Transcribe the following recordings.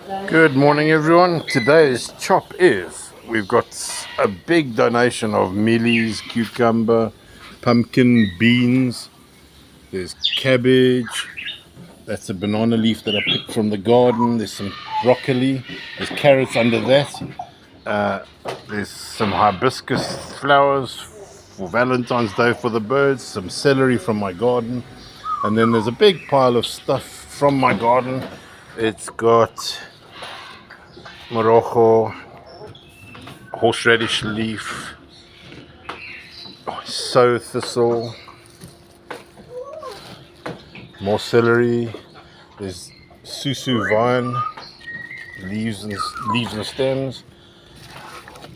Good morning, everyone. Today's chop is we've got a big donation of mealies, cucumber, pumpkin, beans. There's cabbage. That's a banana leaf that I picked from the garden. There's some broccoli. There's carrots under that. There's some hibiscus flowers for Valentine's Day for the birds. Some celery from my garden. And then there's a big pile of stuff from my garden. It's got morojo, horseradish leaf, sow thistle, more celery. There's susu vine, leaves and stems.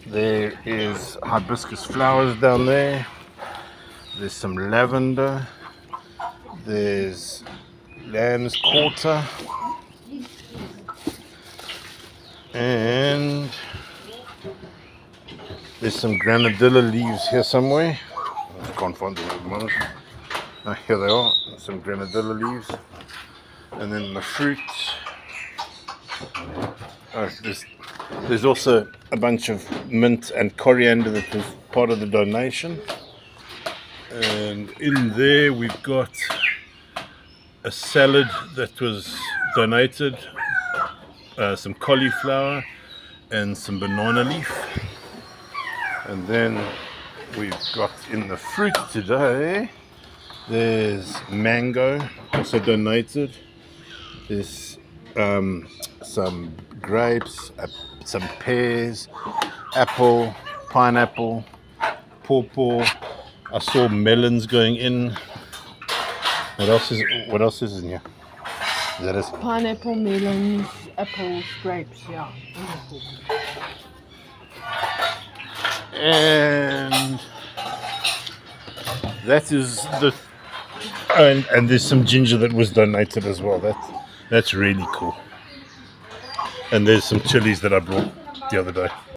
There is hibiscus flowers down there. There's some lavender. There's lamb's quarter. And there's some granadilla leaves here somewhere. I can't find them at the moment. Here they are, some granadilla leaves. And then the fruit. There's also a bunch of mint and coriander that was part of the donation. And in there we've got a salad that was donated. Some cauliflower and some banana leaf. And then we've got in the fruit today, there's mango, also donated. There's some grapes, some pears, apple, pineapple, pawpaw. I saw melons going in. What else is in here? Is that it? Pineapple, melons, apples, grapes, yeah. And that is and there's some ginger that was donated as well. That's really cool. And there's some chilies that I brought the other day.